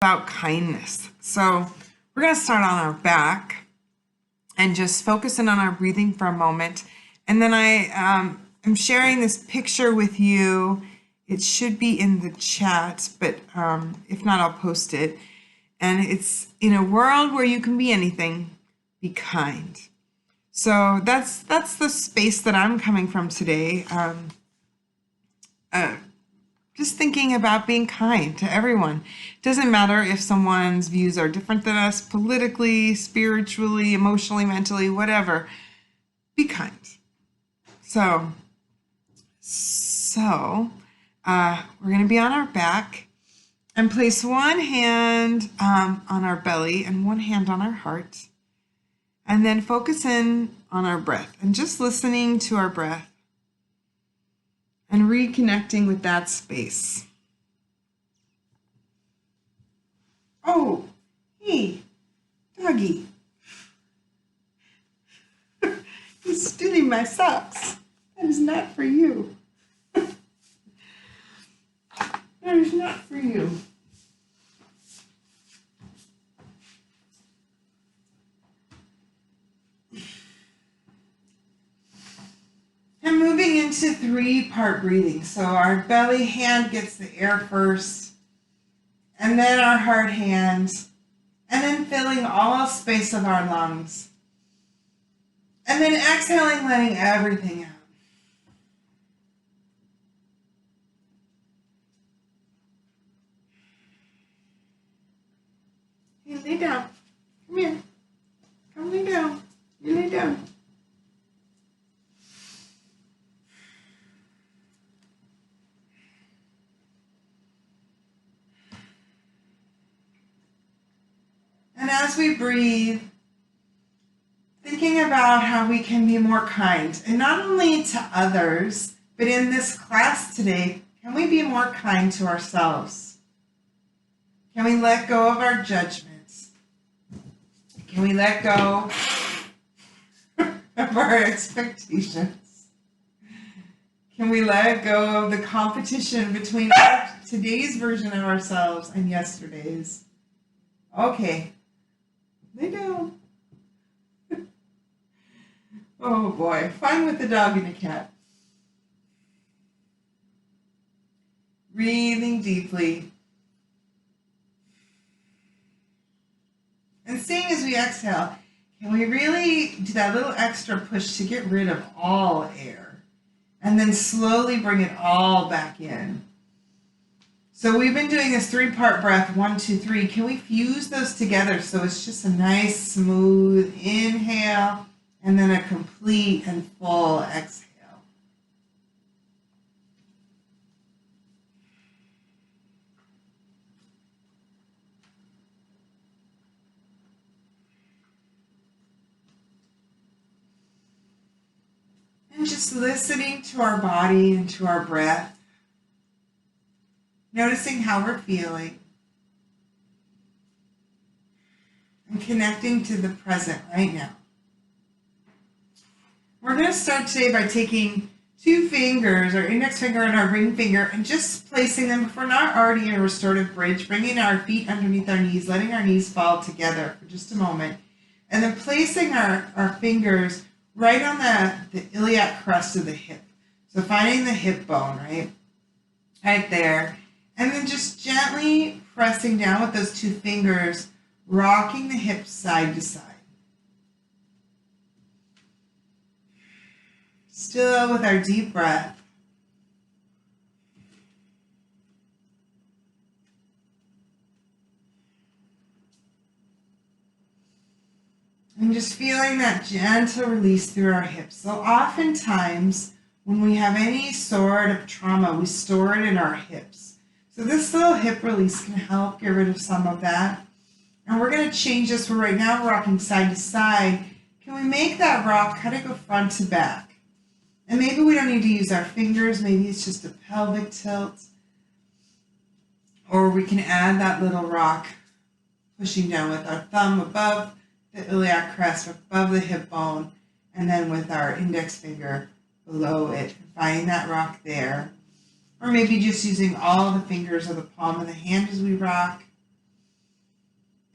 about kindness. So we're going to start on our back and just focus in on our breathing for a moment. And then I am sharing this picture with you. It should be in the chat, but if not, I'll post it. And it's in a world where you can be anything, be kind. So that's the space that I'm coming from today. Just thinking about being kind to everyone. It doesn't matter if someone's views are different than us politically, spiritually, emotionally, mentally, whatever. Be kind. So we're going to be on our back and place one hand on our belly and one hand on our heart. And then focus in on our breath and just listening to our breath and reconnecting with that space. Oh, hey, doggy. He's stealing my socks. That is not for you. That is not for you. And moving into 3-part breathing. So our belly hand gets the air first, and then our heart hand, and then filling all space of our lungs. And then exhaling, letting everything out. Hey, lay down. Come here. Come lay down. You lay down. And as we breathe, thinking about how we can be more kind, and not only to others, but in this class today, can we be more kind to ourselves? Can we let go of our judgments? Can we let go of our expectations? Can we let go of the competition between today's version of ourselves and yesterday's? Okay. Lay down. Oh boy, fun with the dog and the cat. Breathing deeply. And seeing as we exhale, can we really do that little extra push to get rid of all air? And then slowly bring it all back in. So we've been doing this 3-part breath, 1, 2, 3. Can we fuse those together so it's just a nice, smooth inhale and then a complete and full exhale? And just listening to our body and to our breath. Noticing how we're feeling and connecting to the present right now. We're going to start today by taking 2 fingers, our index finger and our ring finger, and just placing them, if we're not already in a restorative bridge, bringing our feet underneath our knees, letting our knees fall together for just a moment, and then placing our fingers right on the iliac crest of the hip. So finding the hip bone, right there. And then just gently pressing down with those 2 fingers, rocking the hips side to side. Still with our deep breath. And just feeling that gentle release through our hips. So oftentimes, when we have any sort of trauma, we store it in our hips. So this little hip release can help get rid of some of that. And we're going to change this. Right now we're rocking side to side. Can we make that rock kind of go front to back? And maybe we don't need to use our fingers. Maybe it's just a pelvic tilt. Or we can add that little rock, pushing down with our thumb above the iliac crest, above the hip bone, and then with our index finger below it, finding that rock there. Or maybe just using all the fingers of the palm of the hand as we rock.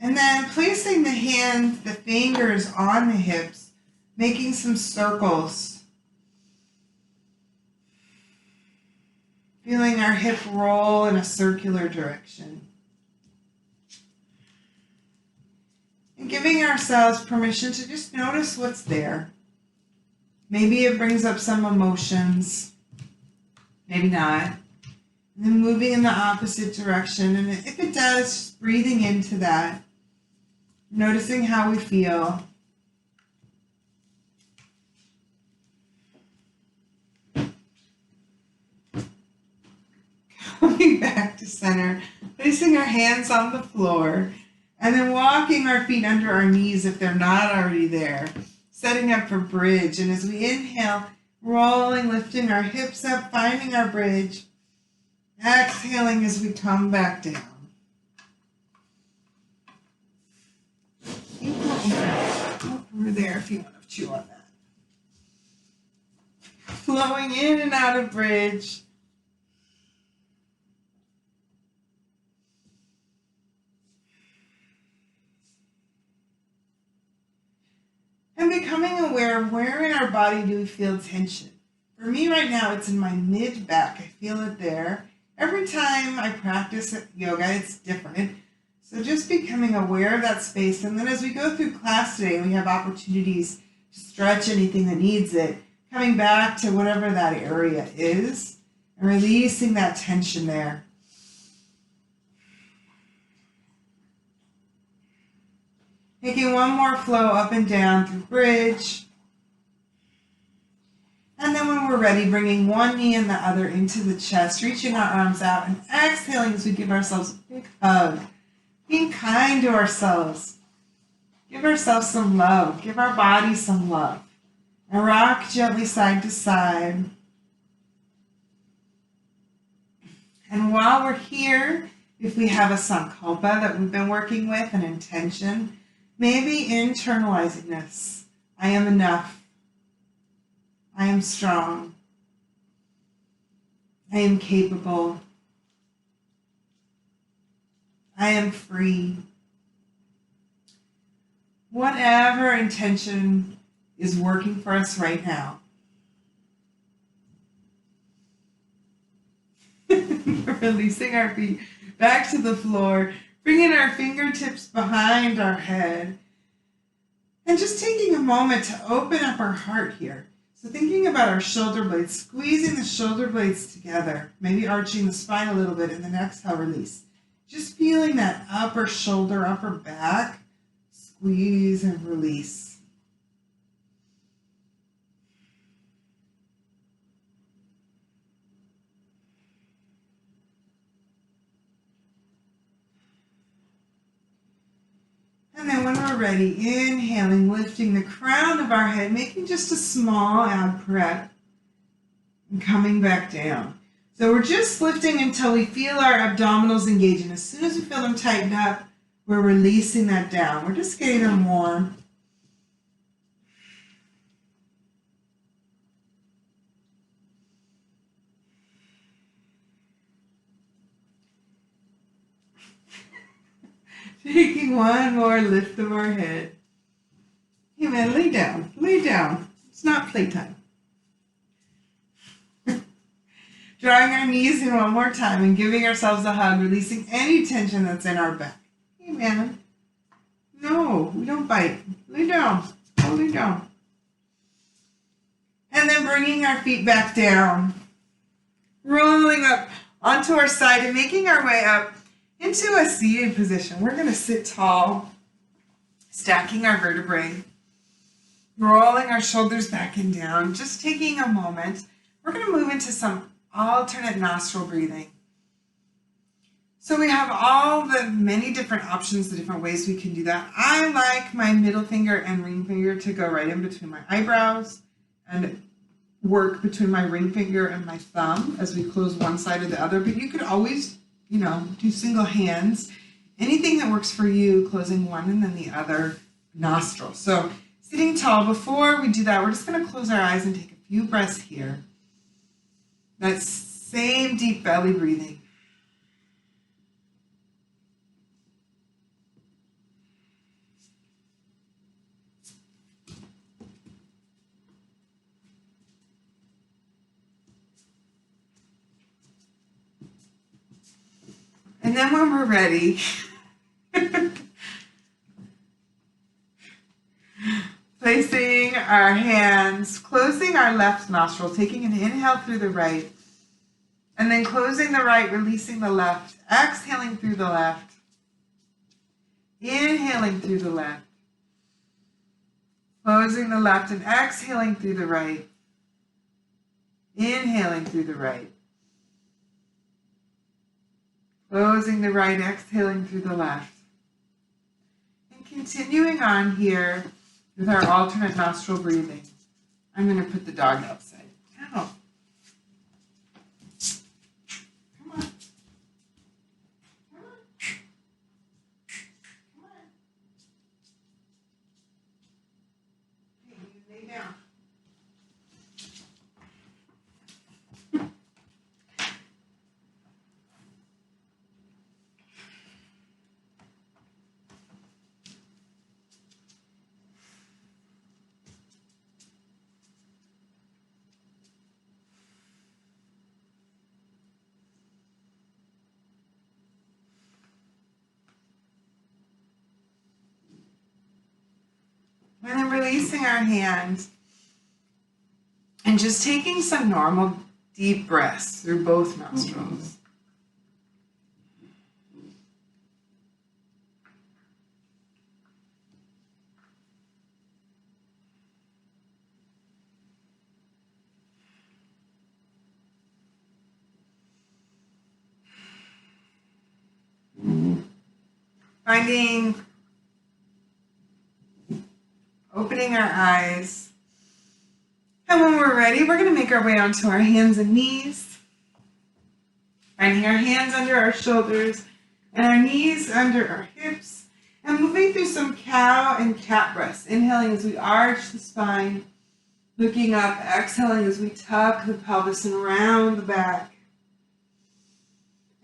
And then placing the hands, the fingers on the hips, making some circles. Feeling our hip roll in a circular direction. And giving ourselves permission to just notice what's there. Maybe it brings up some emotions, maybe not. And then moving in the opposite direction. And if it does, just breathing into that. Noticing how we feel. Coming back to center, placing our hands on the floor, and then walking our feet under our knees if they're not already there. Setting up for bridge. And as we inhale, rolling, lifting our hips up, finding our bridge. Exhaling as we come back down. Over there if you want to chew on that. Flowing in and out of bridge. And becoming aware of where in our body do we feel tension. For me right now, it's in my mid-back. I feel it there. Every time I practice yoga, it's different. So just becoming aware of that space. And then as we go through class today, we have opportunities to stretch anything that needs it. Coming back to whatever that area is and releasing that tension there. Taking one more flow up and down through bridge. And then when we're ready, bringing one knee and the other into the chest, reaching our arms out and exhaling as we give ourselves a big hug. Being kind to ourselves. Give ourselves some love. Give our body some love. And rock gently side to side. And while we're here, if we have a sankalpa that we've been working with, an intention, maybe internalizing this. I am enough. I am strong. I am capable. I am free. Whatever intention is working for us right now. Releasing our feet back to the floor, bringing our fingertips behind our head, and just taking a moment to open up our heart here. So thinking about our shoulder blades, squeezing the shoulder blades together, maybe arching the spine a little bit, and then exhale, release. Just feeling that upper shoulder, upper back, squeeze and release. And then when we're ready, inhaling, lifting the crown of our head, making just a small ab breath, and coming back down. So we're just lifting until we feel our abdominals engage. And as soon as we feel them tighten up, we're releasing that down. We're just getting them warm. Taking one more lift of our head. Hey man, lay down. Lay down. It's not playtime. Drawing our knees in one more time and giving ourselves a hug, releasing any tension that's in our back. Hey man. No, we don't bite. Lay down. Oh, lay down. And then bringing our feet back down. Rolling up onto our side and making our way up into a seated position. We're going to sit tall, stacking our vertebrae, rolling our shoulders back and down, just taking a moment. We're going to move into some alternate nostril breathing. So we have all the many different options, the different ways we can do that. I like my middle finger and ring finger to go right in between my eyebrows and work between my ring finger and my thumb as we close one side or the other. But you could always, do single hands. Anything that works for you, closing one and then the other nostril. So sitting tall, before we do that, we're just going to close our eyes and take a few breaths here. That same deep belly breathing. And then when we're ready, placing our hands, closing our left nostril, taking an inhale through the right, and then closing the right, releasing the left, exhaling through the left, inhaling through the left, closing the left and exhaling through the right, inhaling through the right, closing the right, exhaling through the left. And continuing on here with our alternate nostril breathing. I'm going to put the dog outside. Ow. Come on. Come on. Come on. Okay, you lay down. And then releasing our hands and just taking some normal deep breaths through both nostrils. Finding opening our eyes. And when we're ready, we're going to make our way onto our hands and knees. Finding our hands under our shoulders and our knees under our hips. And moving through some cow and cat breaths. Inhaling as we arch the spine. Looking up, exhaling as we tuck the pelvis and round the back.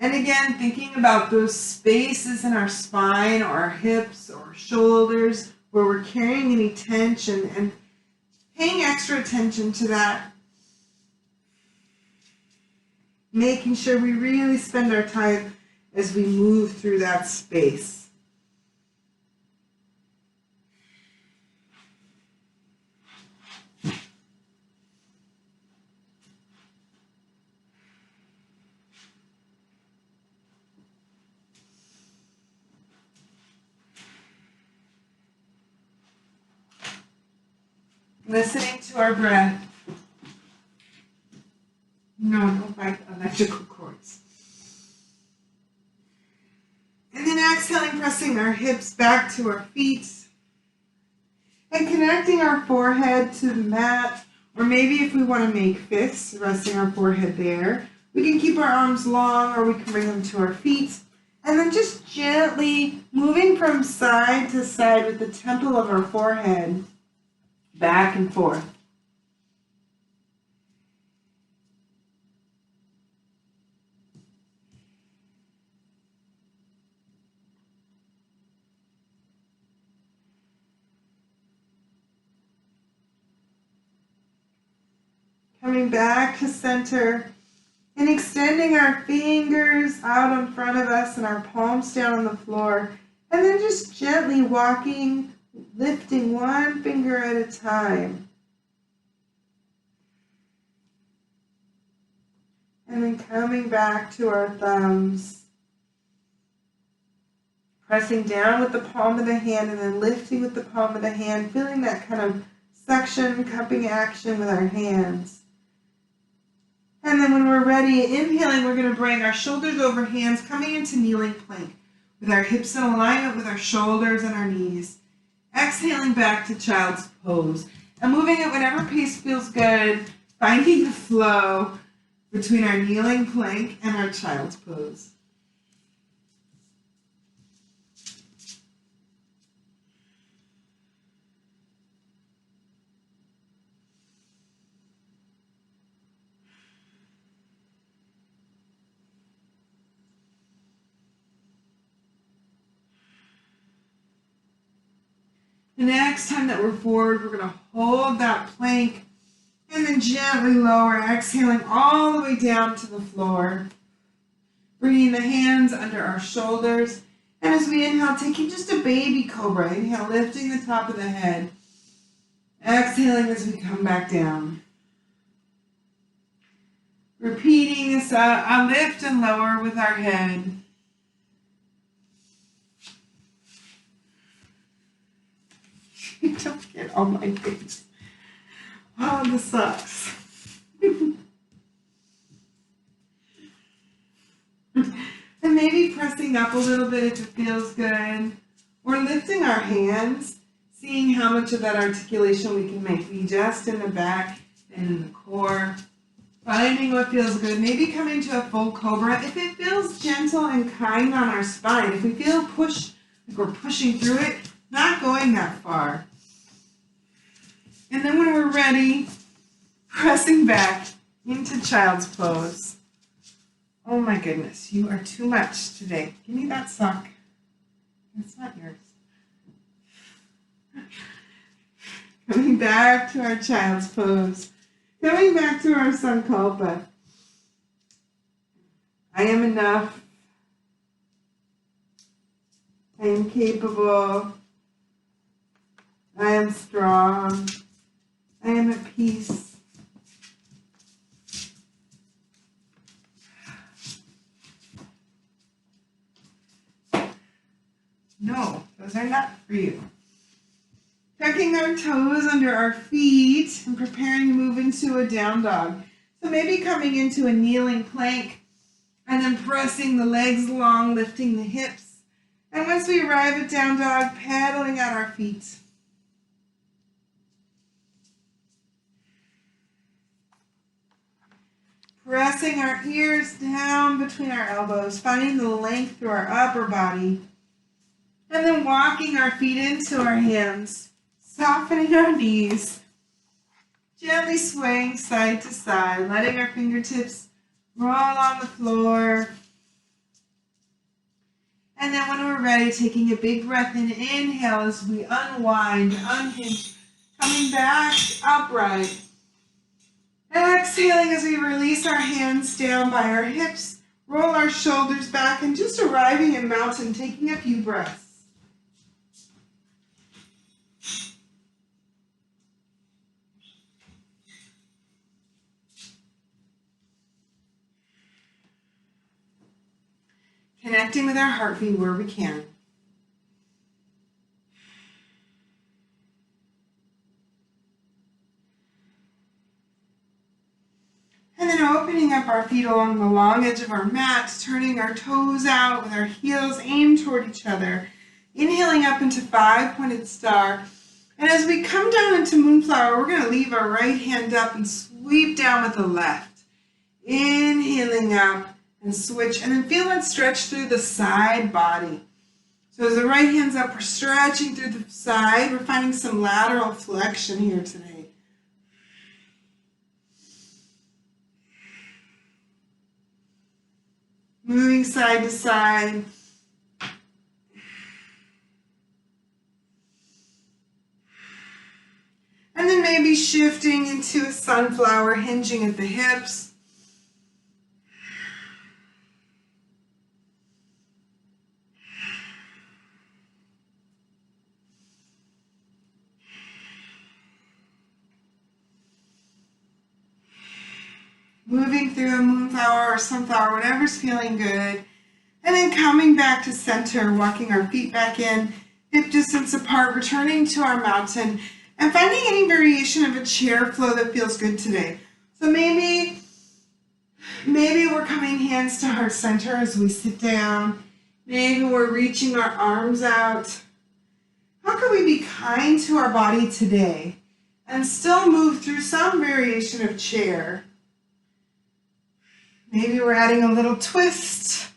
And again, thinking about those spaces in our spine or our hips or shoulders where we're carrying any tension and paying extra attention to that. Making sure we really spend our time as we move through that space. Listening to our breath. No, don't bite electrical cords. And then exhaling, pressing our hips back to our feet. And connecting our forehead to the mat. Or maybe if we want to make fists, resting our forehead there. We can keep our arms long or we can bring them to our feet. And then just gently moving from side to side with the temple of our forehead. Back and forth. Coming back to center and extending our fingers out in front of us and our palms down on the floor. And then just gently walking, lifting one finger at a time. And then coming back to our thumbs. Pressing down with the palm of the hand and then lifting with the palm of the hand, feeling that kind of suction, cupping action with our hands. And then when we're ready, inhaling, we're going to bring our shoulders over hands, coming into kneeling plank with our hips in alignment with our shoulders and our knees. Exhaling back to child's pose and moving at whatever pace feels good, finding the flow between our kneeling plank and our child's pose. The next time that we're forward, we're going to hold that plank and then gently lower, exhaling all the way down to the floor. Bringing the hands under our shoulders. And as we inhale, taking just a baby cobra. Inhale, lifting the top of the head. Exhaling as we come back down. Repeating this a lift and lower with our head. Don't get on my face. Oh, this sucks. And maybe pressing up a little bit if it feels good. Or lifting our hands, seeing how much of that articulation we can make. We just in the back and in the core. Finding what feels good. Maybe coming to a full cobra. If it feels gentle and kind on our spine, if we feel push, like we're pushing through it, not going that far. And then when we're ready, pressing back into child's pose. Oh my goodness, you are too much today. Give me that sock. That's not yours. Coming back to our child's pose. Coming back to our Sankalpa. I am enough. I am capable. I am strong. I am at peace. No, those are not for you. Tucking our toes under our feet and preparing to move into a down dog. So maybe coming into a kneeling plank and then pressing the legs along, lifting the hips. And once we arrive at down dog, pedaling out our feet. Pressing our ears down between our elbows, finding the length through our upper body. And then walking our feet into our hands. Softening our knees, gently swaying side to side, letting our fingertips roll on the floor. And then when we're ready, taking a big breath in, inhale as we unwind, unhinge, coming back upright. Exhaling as we release our hands down by our hips, roll our shoulders back, and just arriving in mountain, taking a few breaths. Connecting with our heartbeat where we can. And then opening up our feet along the long edge of our mat, turning our toes out with our heels aimed toward each other. Inhaling up into 5-pointed star. And as we come down into moonflower, we're going to leave our right hand up and sweep down with the left. Inhaling up. And switch, and then feel that stretch through the side body. So as the right hand's up, we're stretching through the side. We're finding some lateral flexion here today. Moving side to side. And then maybe shifting into a sunflower, hinging at the hips. Moving through a moonflower or sunflower, whatever's feeling good. And then coming back to center, walking our feet back in, hip distance apart, returning to our mountain, and finding any variation of a chair flow that feels good today. So maybe we're coming hands to heart center as we sit down. Maybe we're reaching our arms out. How can we be kind to our body today and still move through some variation of chair? Maybe we're adding a little twist.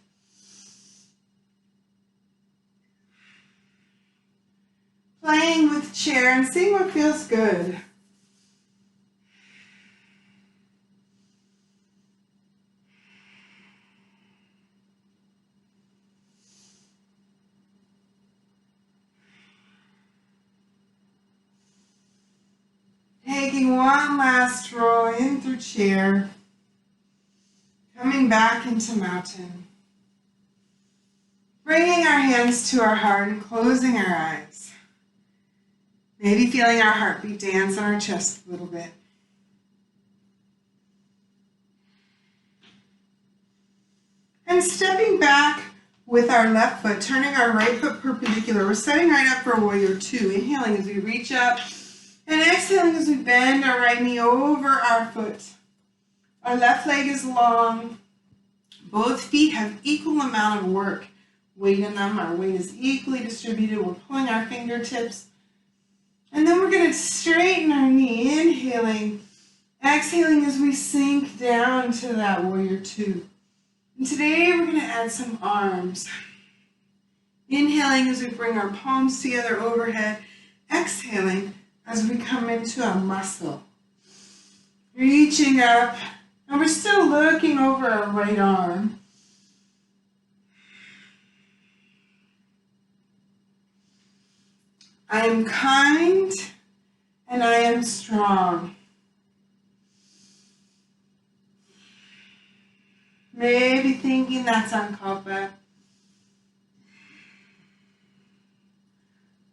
Playing with chair and seeing what feels good. Taking one last roll in through chair. Coming back into mountain. Bringing our hands to our heart and closing our eyes. Maybe feeling our heartbeat dance on our chest a little bit. And stepping back with our left foot, turning our right foot perpendicular. We're setting right up for warrior two. Inhaling as we reach up and exhaling as we bend our right knee over our foot. Our left leg is long. Both feet have equal amount of work. Weight in them. Our weight is equally distributed. We're pulling our fingertips. And then we're going to straighten our knee. Inhaling. Exhaling as we sink down to that warrior two. And today we're going to add some arms. Inhaling as we bring our palms together overhead. Exhaling as we come into a muscle. Reaching up. And we're still looking over our right arm. I am kind and I am strong. Maybe thinking that Sankalpa.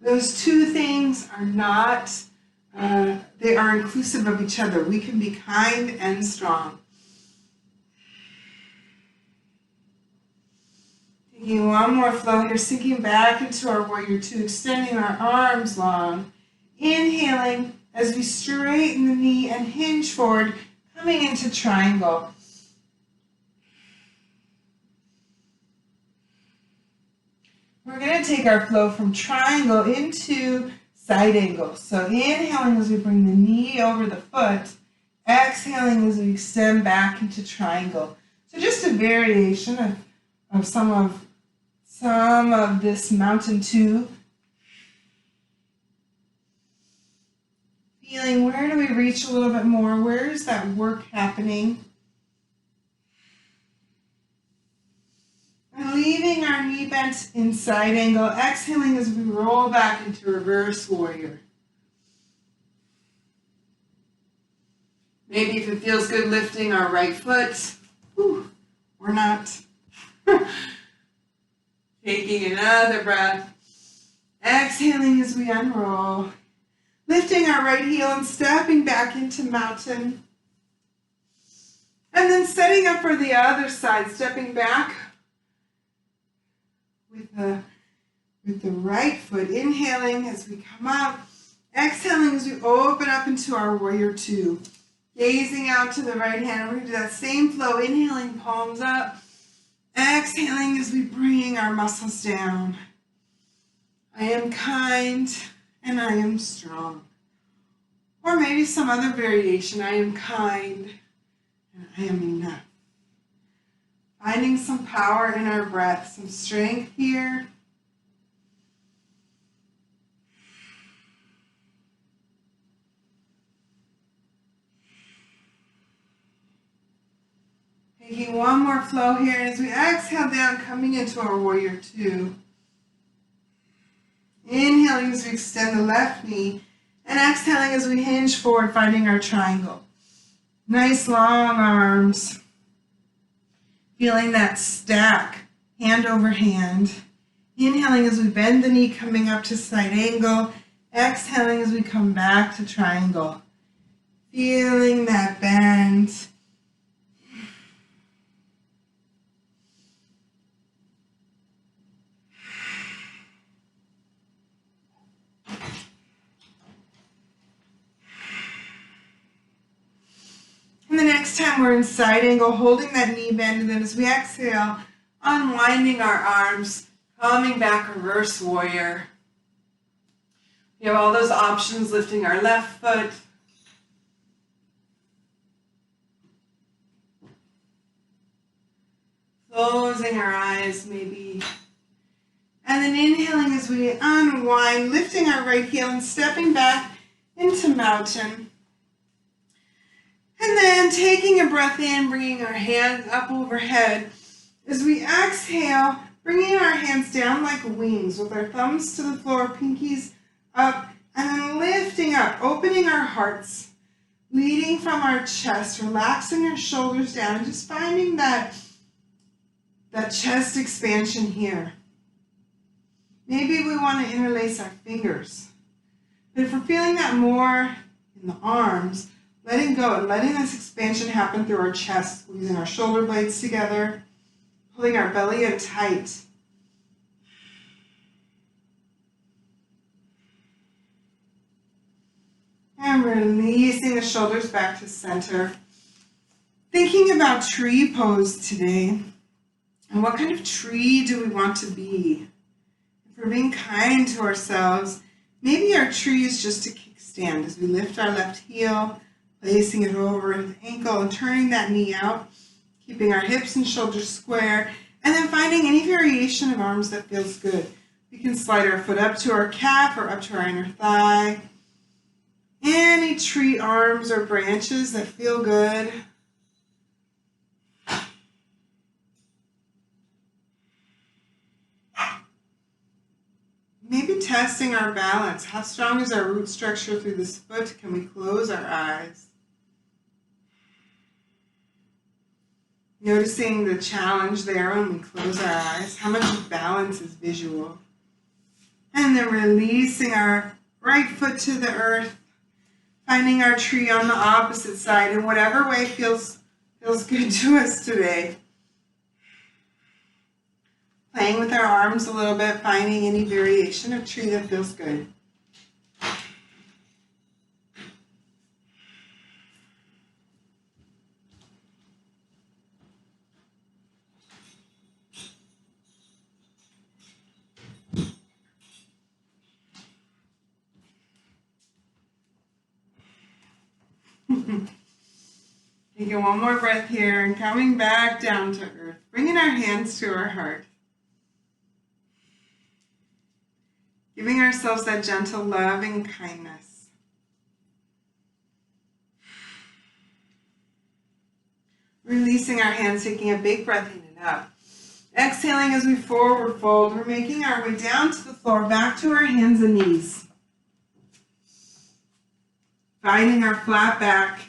Those two things are not, they are inclusive of each other. We can be kind and strong. Taking one more flow here, sinking back into our warrior two, extending our arms long. Inhaling as we straighten the knee and hinge forward, coming into triangle. We're going to take our flow from triangle into side angle. So inhaling as we bring the knee over the foot, exhaling as we extend back into triangle. So just a variation of some of this mountain two. Feeling where do we reach a little bit more? Where is that work happening? And leaving our knee bent in side angle, exhaling as we roll back into reverse warrior. Maybe if it feels good lifting our right foot, or not. Taking another breath. Exhaling as we unroll. Lifting our right heel and stepping back into mountain. And then setting up for the other side, stepping back with the right foot. Inhaling as we come up. Exhaling as we open up into our warrior two. Gazing out to the right hand. We're going to do that same flow. Inhaling, palms up. Exhaling as we bring our muscles down. I am kind and I am strong. Or maybe some other variation. I am kind and I am enough. Finding some power in our breath, some strength here. Taking one more flow here, and as we exhale down, coming into our warrior two. Inhaling as we extend the left knee, and exhaling as we hinge forward, finding our triangle. Nice long arms. Feeling that stack, hand over hand. Inhaling as we bend the knee, coming up to side angle. Exhaling as we come back to triangle. Feeling that bend. And the next time we're in side angle, holding that knee bend, and then as we exhale, unwinding our arms, coming back reverse warrior. We have all those options, lifting our left foot. Closing our eyes maybe. And then inhaling as we unwind, lifting our right heel and stepping back into mountain. And then taking a breath in, bringing our hands up overhead. As we exhale, bringing our hands down like wings with our thumbs to the floor, pinkies up, and then lifting up, opening our hearts, leading from our chest, relaxing our shoulders down, and just finding that chest expansion here. want to interlace our fingers. But if we're feeling that more in the arms, letting go and letting this expansion happen through our chest, squeezing our shoulder blades together, pulling our belly in tight. And releasing the shoulders back to center. Thinking about tree pose today. And what kind of tree do we want to be? If we're being kind to ourselves, maybe our tree is just a kickstand as we lift our left heel, placing it over the ankle and turning that knee out, keeping our hips and shoulders square, and then finding any variation of arms that feels good. We can slide our foot up to our calf or up to our inner thigh. Any tree arms or branches that feel good. Maybe testing our balance. How strong is our root structure through this foot? Can we close our eyes? Noticing the challenge there when we close our eyes. How much of balance is visual? And then releasing our right foot to the earth. Finding our tree on the opposite side in whatever way feels good to us today. Playing with our arms a little bit, finding any variation of tree that feels good. Taking one more breath here and coming back down to earth. Bringing our hands to our heart. Giving ourselves that gentle love and kindness. Releasing our hands, taking a big breath in and up. Exhaling as we forward fold. We're making our way down to the floor, back to our hands and knees. Finding our flat back.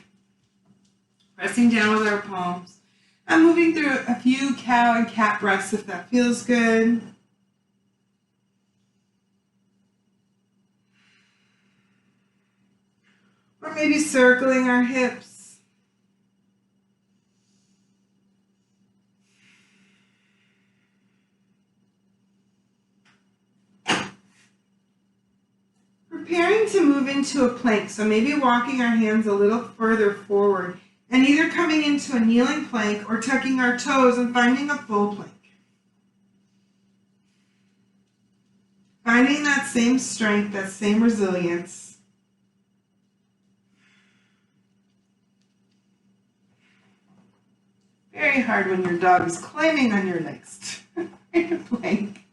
Pressing down with our palms. And moving through a few cow and cat breaths if that feels good. Or maybe circling our hips. Preparing to move into a plank, so maybe walking our hands a little further forward and either coming into a kneeling plank or tucking our toes and finding a full plank. Finding that same strength, that same resilience. Very hard when your dog is climbing on your legs. In a plank.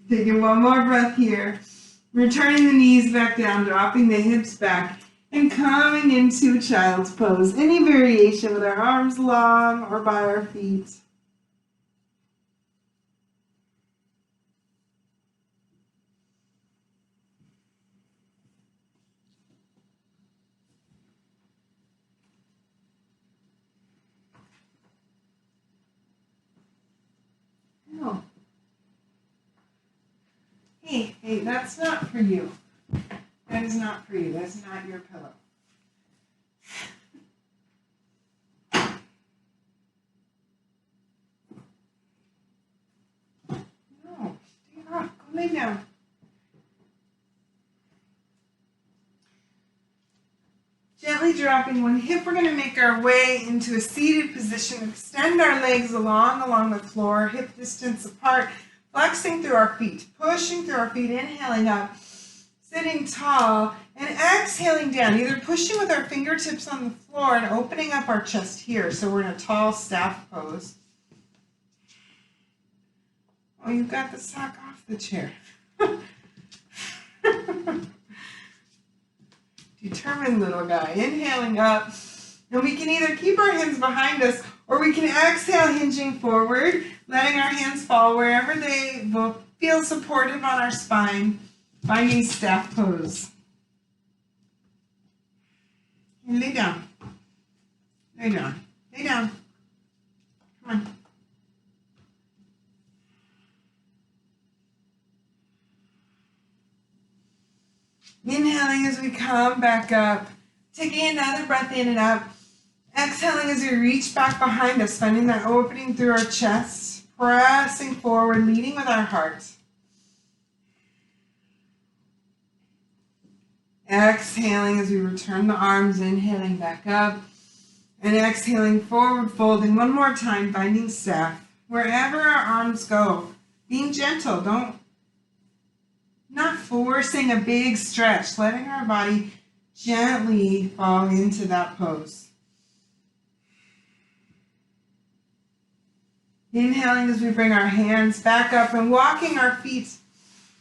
Taking one more breath here. Returning the knees back down, dropping the hips back, and coming into child's pose. Any variation with our arms long or by our feet. Oh. Hey, that's not for you. That is not for you. That's not your pillow. No, stay off. Go lay down. Gently dropping one hip, we're going to make our way into a seated position. Extend our legs along the floor, hip distance apart, flexing through our feet, pushing through our feet, inhaling up, sitting tall, and exhaling down, either pushing with our fingertips on the floor and opening up our chest here. So we're in a tall staff pose. Oh, you got the sock off the chair. Determined little guy. Inhaling up. And we can either keep our hands behind us or we can exhale, hinging forward, letting our hands fall wherever they will feel supportive on our spine, finding staff pose. And lay down. Lay down. Lay down. Come on. Inhaling as we come back up. Taking another breath in and up. Exhaling as we reach back behind us, finding that opening through our chest. Pressing forward, leading with our heart. Exhaling as we return the arms, inhaling back up. And exhaling, forward folding. One more time, binding staff. Wherever our arms go, being gentle, not forcing a big stretch, letting our body gently fall into that pose. Inhaling as we bring our hands back up and walking our feet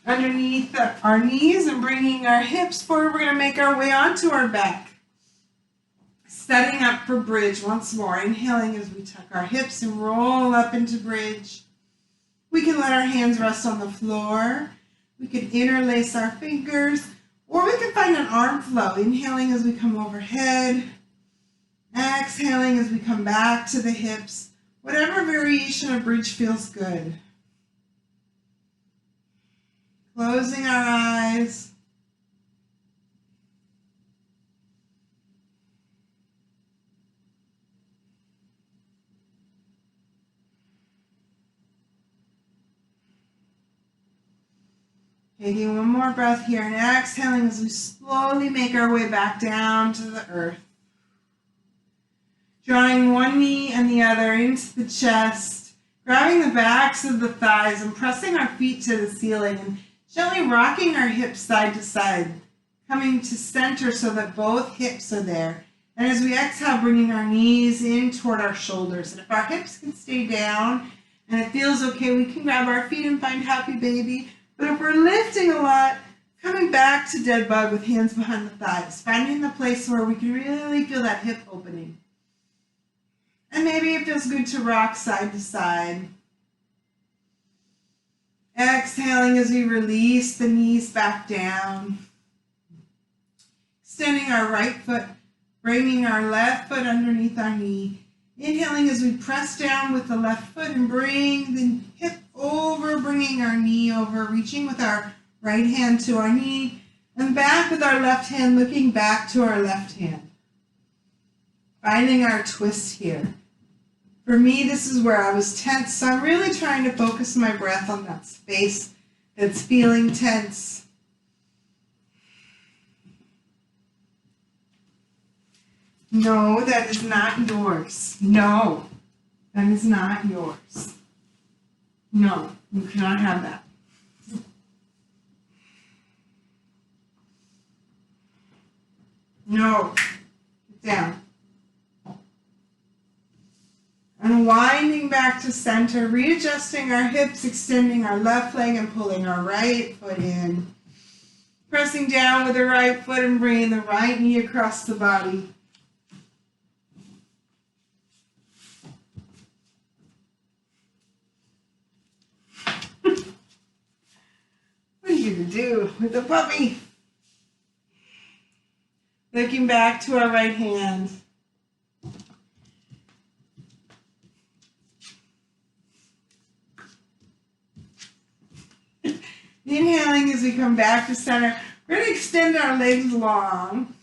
underneath our knees and bringing our hips forward. We're going to make our way onto our back. Setting up for bridge once more. Inhaling as we tuck our hips and roll up into bridge. We can let our hands rest on the floor. We can interlace our fingers, or we can find an arm flow. Inhaling as we come overhead. Exhaling as we come back to the hips. Whatever variation of bridge feels good. Closing our eyes. Taking one more breath here and exhaling as we slowly make our way back down to the earth. Drawing one knee and the other into the chest, grabbing the backs of the thighs and pressing our feet to the ceiling and gently rocking our hips side to side, coming to center so that both hips are there. And as we exhale, bringing our knees in toward our shoulders. And if our hips can stay down and it feels okay, we can grab our feet and find happy baby. But if we're lifting a lot, coming back to dead bug with hands behind the thighs, finding the place where we can really feel that hip opening. And maybe it feels good to rock side to side. Exhaling as we release the knees back down. Extending our right foot, bringing our left foot underneath our knee. Inhaling as we press down with the left foot and bring the hip over, bringing our knee over, reaching with our right hand to our knee, and back with our left hand, looking back to our left hand. Finding our twist here. For me, this is where I was tense, so I'm really trying to focus my breath on that space that's feeling tense. No, that is not yours. No, that is not yours. No, you cannot have that. No, get down. Unwinding back to center, readjusting our hips, extending our left leg and pulling our right foot in. Pressing down with the right foot and bringing the right knee across the body. What are you going to do with the puppy? Looking back to our right hand. Inhaling as we come back to center. We're going to extend our legs long.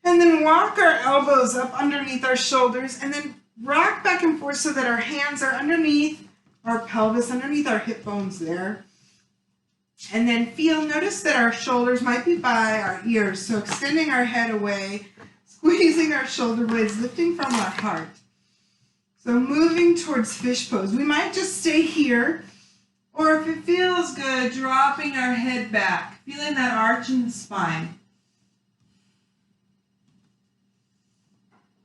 And then walk our elbows up underneath our shoulders. And then rock back and forth so that our hands are underneath our pelvis, underneath our hip bones there. And then notice that our shoulders might be by our ears. So extending our head away, squeezing our shoulder blades, lifting from our heart. So moving towards fish pose. We might just stay here. Or if it feels good, dropping our head back, feeling that arch in the spine.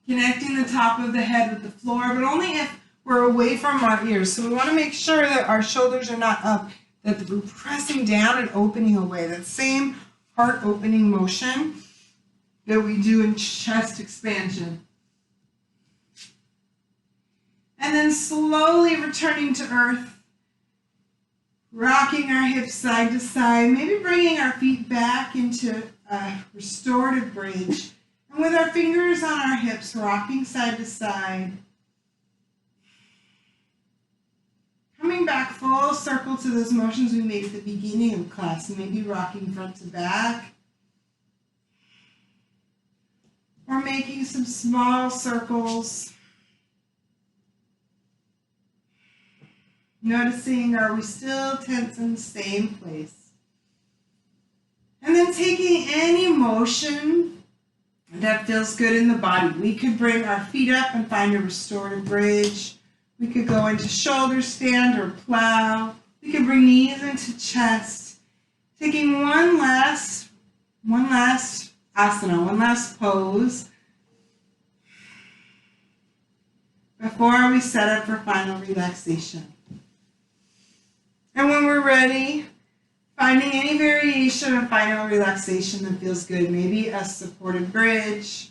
Connecting the top of the head with the floor, but only if we're away from our ears. So we want to make sure that our shoulders are not up, that we're pressing down and opening away. That same heart opening motion that we do in chest expansion. And then slowly returning to earth. Rocking our hips side to side, maybe bringing our feet back into a restorative bridge. And with our fingers on our hips, rocking side to side. Coming back full circle to those motions we made at the beginning of class, maybe rocking front to back. we're making some small circles. Noticing, are we still tense in the same place? And then taking any motion that feels good in the body. We could bring our feet up and find a restorative bridge. We could go into shoulder stand or plow. We could bring knees into chest. Taking one last asana, one last pose before we set up for final relaxation. And when we're ready, finding any variation of final relaxation that feels good. Maybe a supported bridge,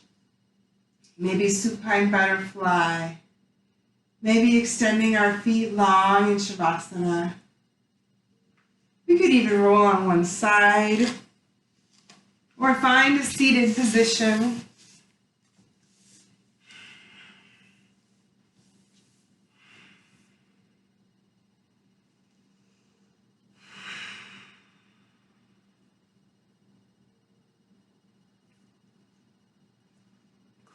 maybe supine butterfly, maybe extending our feet long in Shavasana. We could even roll on one side or find a seated position.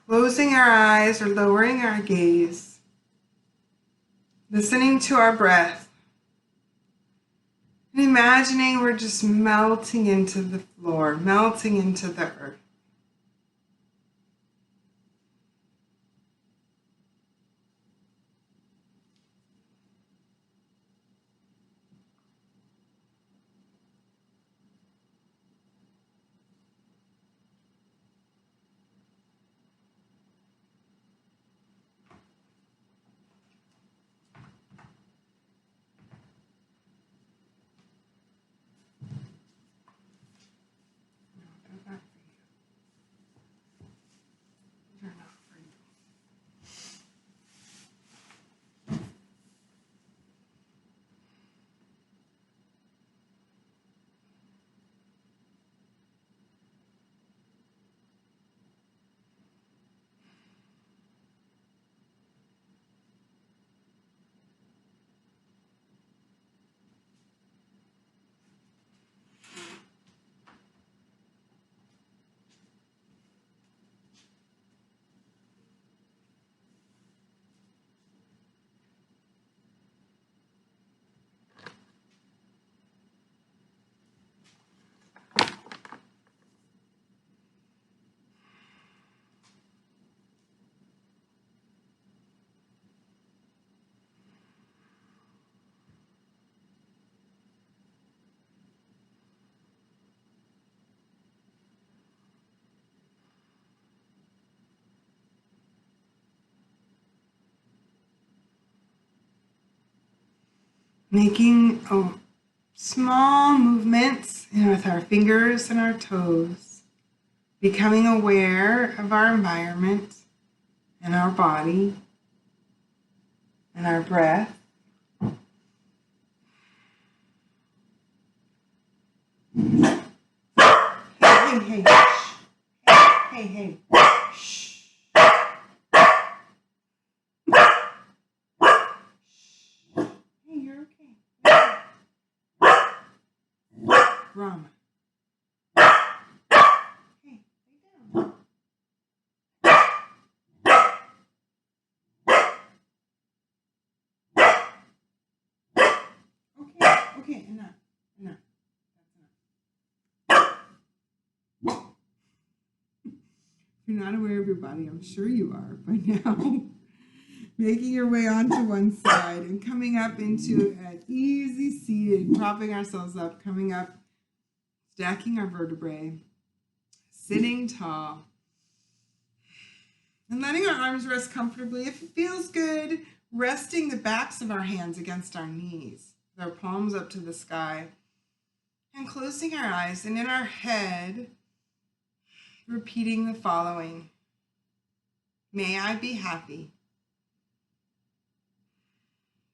Closing our eyes or lowering our gaze, listening to our breath, and imagining we're just melting into the floor, melting into the earth. Making small movements with our fingers and our toes, becoming aware of our environment and our body and our breath. Hey, hey, hey, shh. Hey, you're okay. Rama. Hey, lay down. Okay, enough. If you're not aware of your body, I'm sure you are by now. Making your way onto one side and coming up into an easy seated, propping ourselves up, coming up, stacking our vertebrae, sitting tall, and letting our arms rest comfortably. If it feels good, resting the backs of our hands against our knees, with our palms up to the sky, and closing our eyes, and in our head, repeating the following. May I be happy.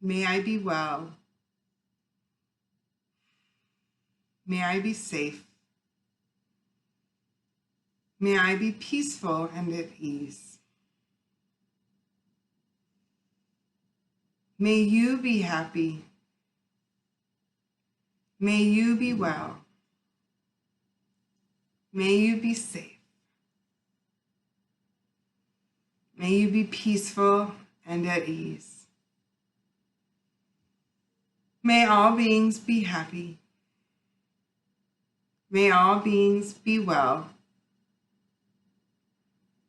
May I be well. May I be safe. May I be peaceful and at ease. May you be happy. May you be well. May you be safe. May you be peaceful and at ease. May all beings be happy. May all beings be well.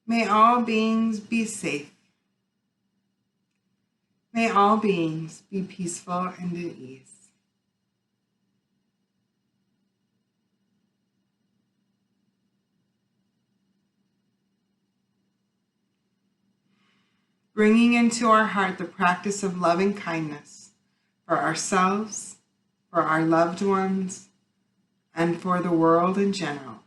May all beings be safe. May all beings be peaceful and at ease. Bringing into our heart the practice of loving kindness for ourselves, for our loved ones, and for the world in general.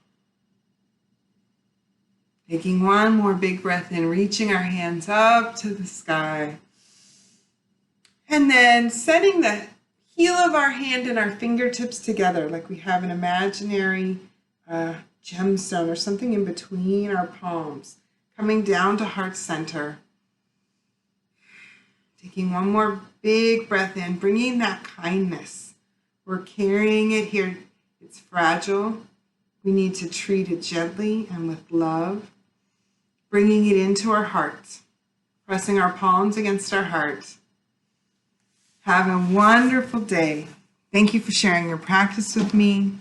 Taking one more big breath in, reaching our hands up to the sky. And then setting the heel of our hand and our fingertips together like we have an imaginary gemstone or something in between our palms, coming down to heart center. Taking one more big breath in, bringing that kindness. We're carrying it here. It's fragile. We need to treat it gently and with love. Bringing it into our heart, pressing our palms against our heart. Have a wonderful day. Thank you for sharing your practice with me.